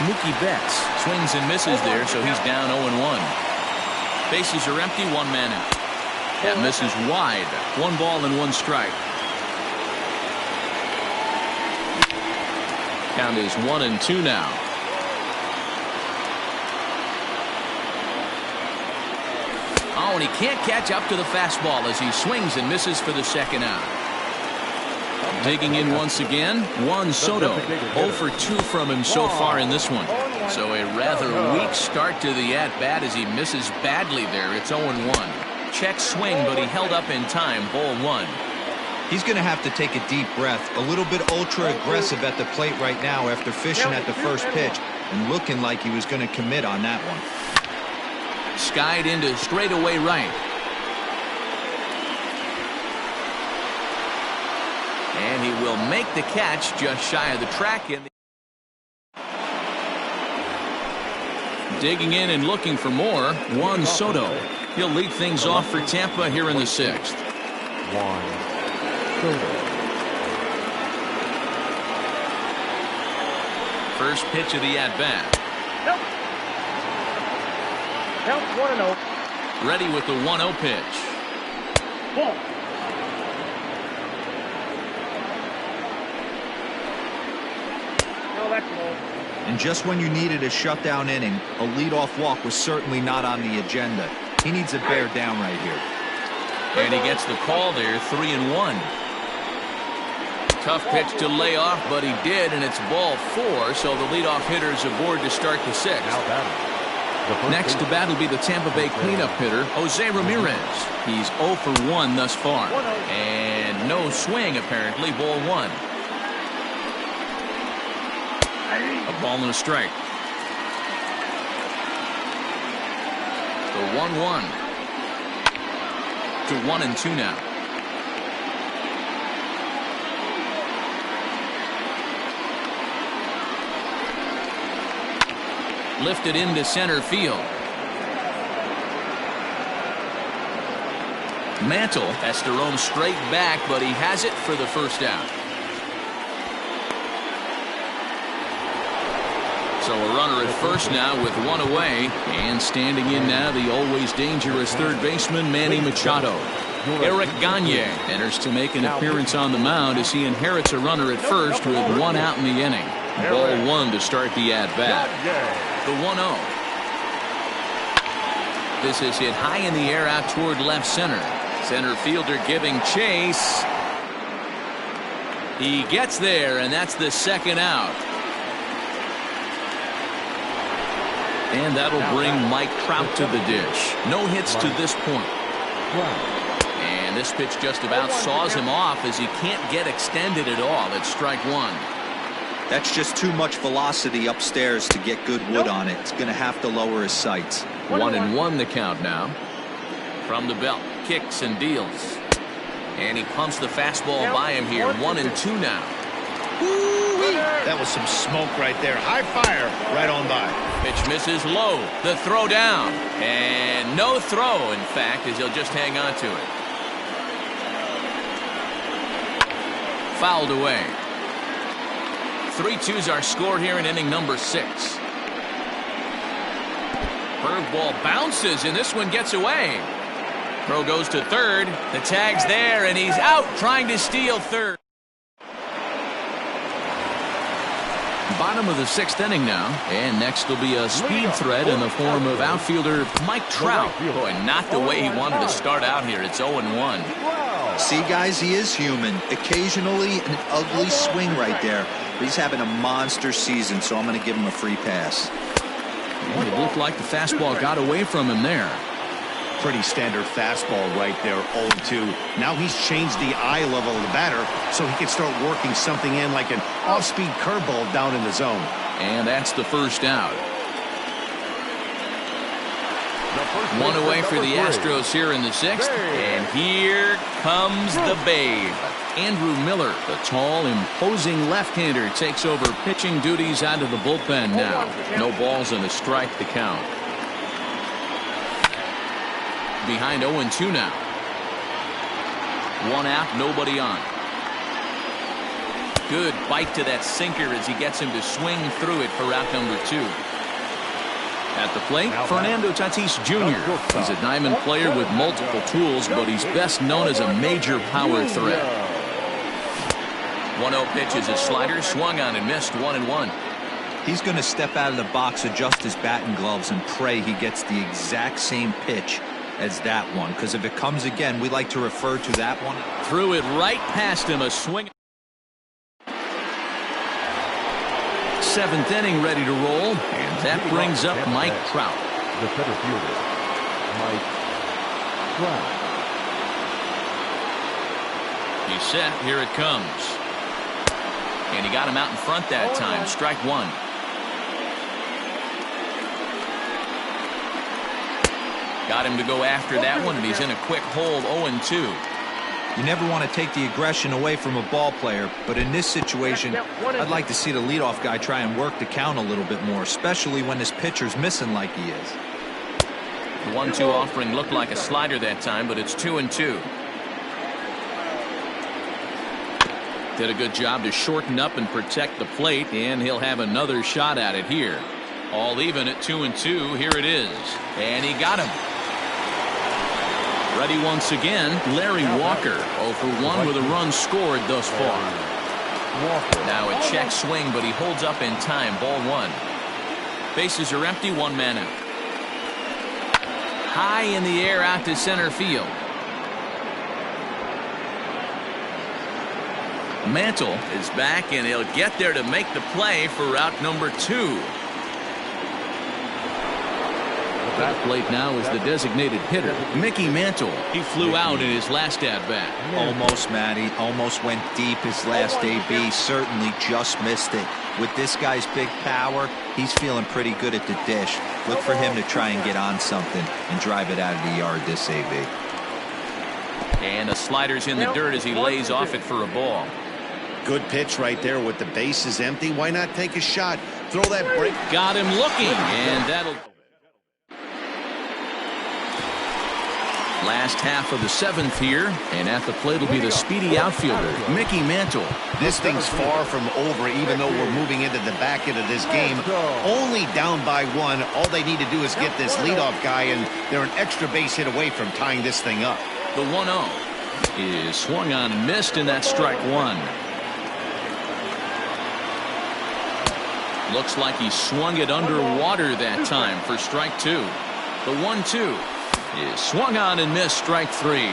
Mookie Betts swings and misses there, so he's down 0-1. Bases are empty, one man out. That misses wide. 1 ball and 1 strike. Count is 1-2 now. Oh, and he can't catch up to the fastball as he swings and misses for the second out. Digging in once again, Juan Soto. 0 for 2 from him so far in this one. So a rather weak start to the at-bat as he misses badly there. It's 0-1. Check swing, but he held up in time. Ball 1. He's going to have to take a deep breath. A little bit ultra-aggressive at the plate right now after fishing at the first pitch and looking like he was going to commit on that one. Skied into straightaway right. And he will make the catch just shy of the track. Digging in and looking for more, Juan Soto. He'll lead things off for Tampa here in the 6th. First pitch of the at-bat. Count 1-0. Ready with the 1-0 pitch. Ball. No, that's low. And just when you needed a shutdown inning, a leadoff walk was certainly not on the agenda. He needs to bear down right here. And he gets the call there, 3-1. Tough pitch to lay off, but he did, and it's ball 4, so the leadoff hitter's aboard to start the 6th. Next to bat will be the Tampa Bay cleanup hitter, Jose Ramirez. He's 0 for 1 thus far. And no swing, apparently, ball 1. A ball and a strike. The 1-1. To 1-2 now. Lifted into center field. Mantle has to roam straight back, but he has it for the first out. So a runner at first now with 1 away, and standing in now the always dangerous third baseman Manny Machado. Eric Gagne enters to make an appearance on the mound as he inherits a runner at first with 1 out in the inning. Ball 1 to start the at-bat. The 1-0. This is hit high in the air out toward left center. Center fielder giving chase. He gets there, and that's the second out. And that'll bring Mike Trout to the dish. No hits to this point. And this pitch just about saws him off as he can't get extended at all. It's strike 1. That's just too much velocity upstairs to get good wood on it. It's going to have to lower his sights. 1-1 the count now. From the belt, kicks and deals. And he pumps the fastball by him here. 1-2 now. That was some smoke right there. High fire right on by. Pitch misses low. The throw down. And no throw, in fact, as he'll just hang on to it. Fouled away. 3-2's our score here in inning number 6. Curveball bounces, and this one gets away. Throw goes to third. The tag's there, and he's out trying to steal third. Bottom of the 6th inning now, and next will be a speed threat in the form of outfielder Mike Trout. Boy, not the way he wanted to start out here. It's 0-1. See, guys, he is human. Occasionally an ugly swing right there. But he's having a monster season, so I'm going to give him a free pass. And it looked like the fastball got away from him there. Pretty standard fastball right there, 0-2. Now he's changed the eye level of the batter so he can start working something in like an off-speed curveball down in the zone. And that's the first out. One away for the Astros here in the sixth. And here comes the babe. Andrew Miller, the tall, imposing left-hander, takes over pitching duties out of the bullpen now. No balls and a strike to count. Behind 0-2 now. One out, nobody on. Good bite to that sinker as he gets him to swing through it for out number 2. At the plate, Fernando Tatis Jr. He's a diamond player with multiple tools, but he's best known as a major power threat. 1-0 pitch is a slider, swung on and missed, 1-1. He's going to step out of the box, adjust his batting gloves, and pray he gets the exact same pitch as that one, because if it comes again, we like to refer to that one. Threw it right past him, a swing. 7th inning ready to roll, and that brings up Mike Trout. The center fielder, Mike Trout. He's set, here it comes. And he got him out in front that time, strike 1. Got him to go after that one, and he's in a quick hold, 0-2. You never want to take the aggression away from a ball player, but in this situation, I'd like to see the leadoff guy try and work the count a little bit more, especially when his pitcher's missing like he is. The 1-2 offering looked like a slider that time, but it's 2-2. Did a good job to shorten up and protect the plate, and he'll have another shot at it here. All even at 2-2. Here it is, and he got him. Ready once again, Larry Walker, 0 for 1 with a run scored thus far. Now a check swing, but he holds up in time, ball 1. Bases are empty, 1 man out. High in the air out to center field. Mantle is back, and he'll get there to make the play for route number 2. At the plate now is the designated hitter, Mickey Mantle. He flew out in his last at-bat. Almost, Matty. Almost went deep his last AB. Certainly just missed it. With this guy's big power, he's feeling pretty good at the dish. Look for him to try and get on something and drive it out of the yard this AB. And a slider's in the dirt as he lays off it for a ball. Good pitch right there with the bases empty. Why not take a shot? Throw that break. Got him looking, and that'll... Last half of the 7th here, and at the plate will be the speedy outfielder, Mickey Mantle. This thing's far from over, even though we're moving into the back end of this game. Only down by 1. All they need to do is get this leadoff guy, and they're an extra base hit away from tying this thing up. The 1-0 is swung on and missed, and that's strike 1. Looks like he swung it underwater that time for strike 2. The 1-2 is swung on and missed, strike 3.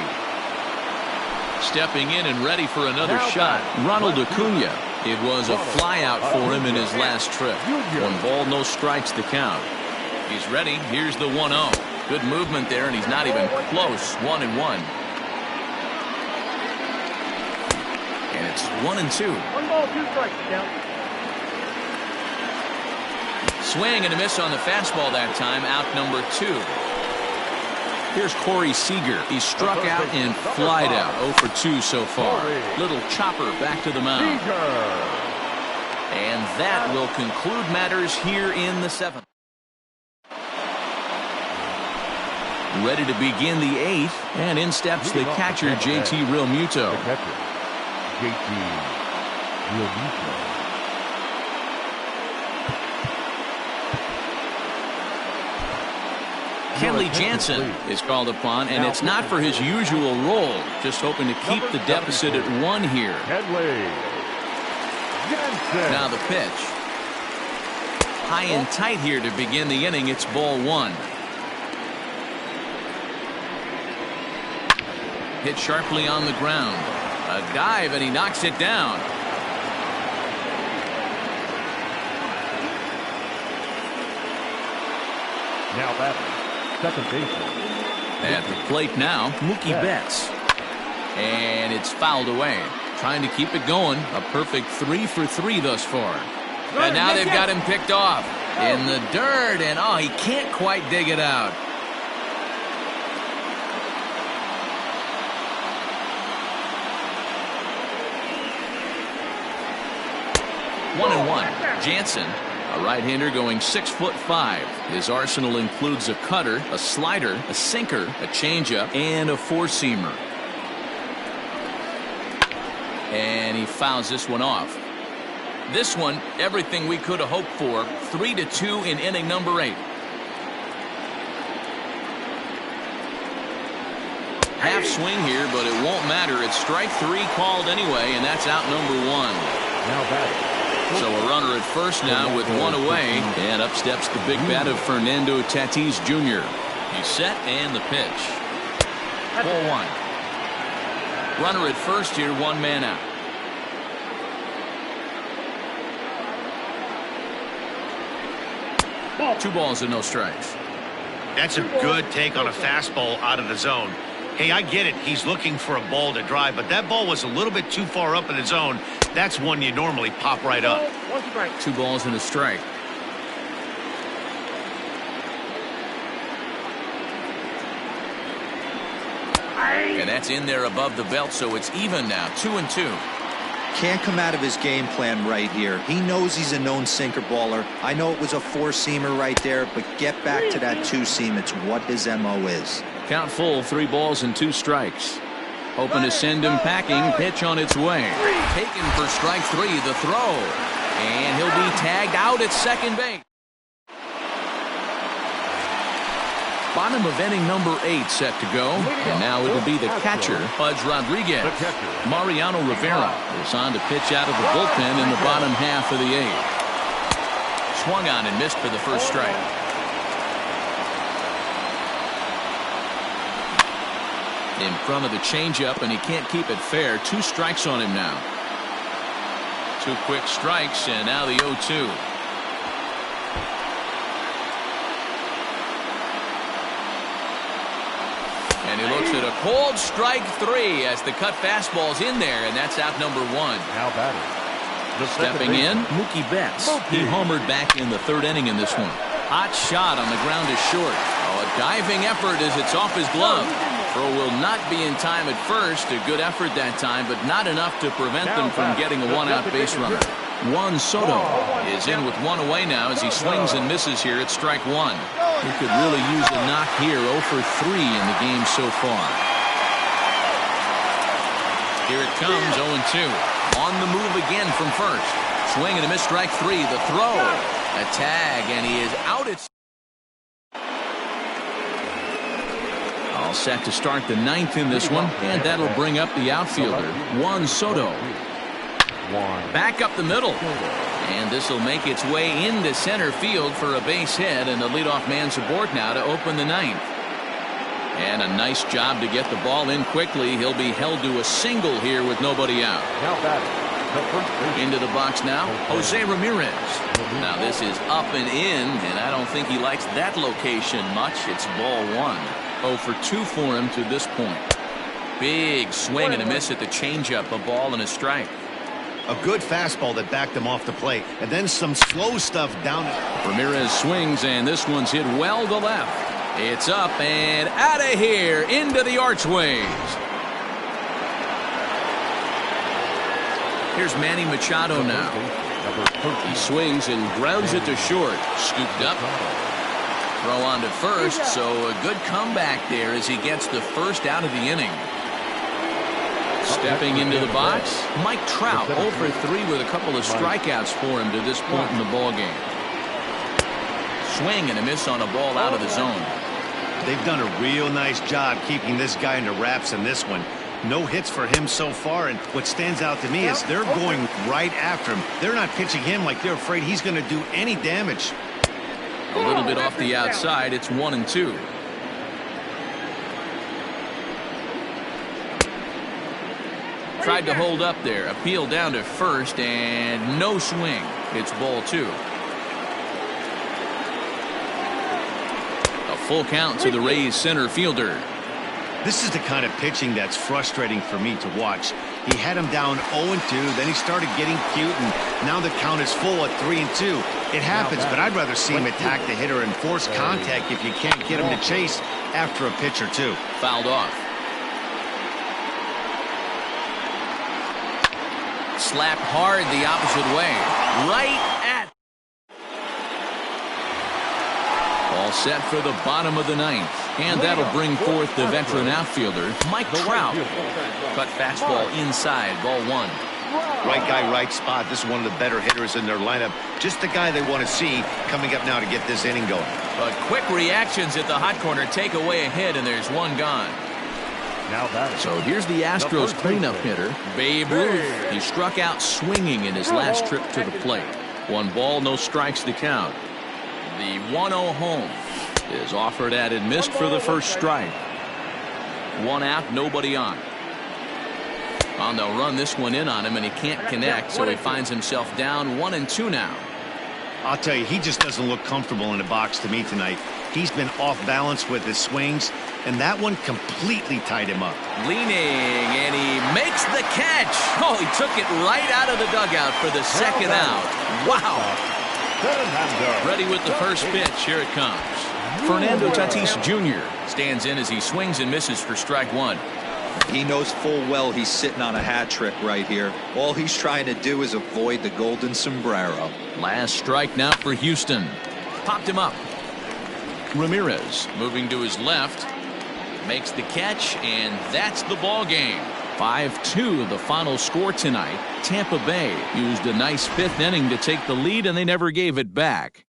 Stepping in and ready for another shot, Ronald Acuna. It was a flyout for him in his last trip. 1 ball, no strikes to count. He's ready. Here's the 1-0. Good movement there, and he's not even close. 1-1. And it's 1-2. 1 ball, 2 strikes to count. Swing and a miss on the fastball that time, out number 2. Here's Corey Seager. He struck out and flied out, 0 for 2 so far. Little chopper back to the mound. And that will conclude matters here in the 7th. Ready to begin the 8th, and in steps the catcher, JT Realmuto. Kenley Jansen is called upon, and it's not for his usual role. Just hoping to keep the deficit at 1 here. Now the pitch. High and tight here to begin the inning. It's ball 1. Hit sharply on the ground. A dive, and he knocks it down. Now batting, second baseman. At the plate now, Mookie Betts. And it's fouled away. Trying to keep it going. A perfect 3 for 3 thus far. And now they've got him picked off in the dirt. And oh, he can't quite dig it out. 1-1. Jansen, a right-hander going 6'5". His arsenal includes a cutter, a slider, a sinker, a changeup, and a four-seamer. And he fouls this one off. This one, everything we could have hoped for. 3-2 in inning number 8. Half swing here, but it won't matter. It's strike 3 called anyway, and that's out number 1. Now batting. So a runner at first now with 1 away, and up steps the big bat of Fernando Tatis Jr. He's set, and the pitch. Ball 1. Runner at first here, 1 man out. Ball. 2 balls and no strikes. That's a good take on a fastball out of the zone. Hey, I get it. He's looking for a ball to drive, but that ball was a little bit too far up in the zone. That's one you normally pop right up. 2 balls and a strike. And that's in there above the belt, so it's even now. 2-2. Can't come out of his game plan right here. He knows he's a known sinker baller. I know it was a four-seamer right there, but get back to that two-seam. It's what his MO is. Count full, 3 balls and 2 strikes. Hoping to send him packing. Pitch on its way. Taken for strike 3, the throw. And he'll be tagged out at second base. Bottom of inning number 8 set to go. And now it'll be the catcher, Pudge Rodriguez. Mariano Rivera is on to pitch out of the bullpen in the bottom half of the 8th. Swung on and missed for the first strike. In front of the changeup, and he can't keep it fair. 2 strikes on him now. 2 quick strikes, and now the 0-2. And he looks at a cold strike 3 as the cut fastball's in there, and that's out number 1. Now batting. Stepping in, Mookie Betts. He homered back in the 3rd inning in this one. Hot shot on the ground is short. Oh, a diving effort as it's off his glove. Throw will not be in time at first. A good effort that time, but not enough to prevent them from getting a 1-out base runner. Juan Soto is in with 1 away now as he swings and misses here at strike 1. He could really use a knock here. 0 for 3 in the game so far. Here it comes, 0-2. On the move again from first. Swing and a miss, strike 3. The throw. A tag, and he is out at. All set to start the 9th in this one, and that'll bring up the outfielder, Juan Soto. Back up the middle, and this will make its way into center field for a base hit, and the leadoff man's aboard now to open the 9th. And a nice job to get the ball in quickly. He'll be held to a single here with nobody out. Into the box now, Jose Ramirez. Now this is up and in, and I don't think he likes that location much. It's ball 1. 0 for 2 for him to this point. Big swing and a miss at the changeup, a ball and a strike. A good fastball that backed him off the plate, and then some slow stuff down. Ramirez swings, and this one's hit well to left. It's up and out of here into the archways. Here's Manny Machado now. He swings and grounds it to short. Scooped up. Throw on to first, so a good comeback there as he gets the first out of the inning. Stepping into the box, Mike Trout, 0 for 3 with a couple of strikeouts for him to this point in the ballgame. Swing and a miss on a ball out of the zone. They've done a real nice job keeping this guy under wraps in this one. No hits for him so far, and what stands out to me is they're going right after him. They're not pitching him like they're afraid he's going to do any damage. A little bit off the outside. It's 1-2. Tried to hold up there. Appeal down to first, and no swing. It's ball 2. A full count to the Rays center fielder. This is the kind of pitching that's frustrating for me to watch. He had him down 0-2, then he started getting cute, and now the count is full at 3-2. It happens, but I'd rather see him attack the hitter and force contact if you can't get him to chase after a pitch or 2. Fouled off. Slapped hard the opposite way. Right at. All set for the bottom of the ninth. And that'll bring forth the veteran outfielder, Mike Trout. Cut fastball inside, ball one. Right guy, right spot. This is one of the better hitters in their lineup. Just the guy they want to see coming up now to get this inning going. But quick reactions at the hot corner take away a hit, and there's one gone. Now that. So here's the Astros cleanup hitter, Babe Ruth. He struck out swinging in his last trip to the plate. 1 ball, no strikes to count. The 1-0 home is offered at and missed for the first strike. 1 out, nobody on. They'll run this one in on him, and he can't connect, so he finds himself down 1-2 now. I'll tell you, he just doesn't look comfortable in the box to me tonight. He's been off balance with his swings, and that one completely tied him up. Leaning, and he makes the catch. Oh, he took it right out of the dugout for the second out. Wow. Ready with the first pitch. Here it comes. Fernando Tatis Jr. stands in as he swings and misses for strike 1. He knows full well he's sitting on a hat trick right here. All he's trying to do is avoid the golden sombrero. Last strike now for Houston. Popped him up. Ramirez moving to his left. Makes the catch, and that's the ball game. 5-2 the final score tonight. Tampa Bay used a nice 5th inning to take the lead, and they never gave it back.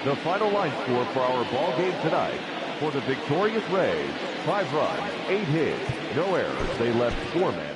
The final line score for our ball game tonight. For the victorious Rays, 5 runs, 8 hits, no errors. They left 4 men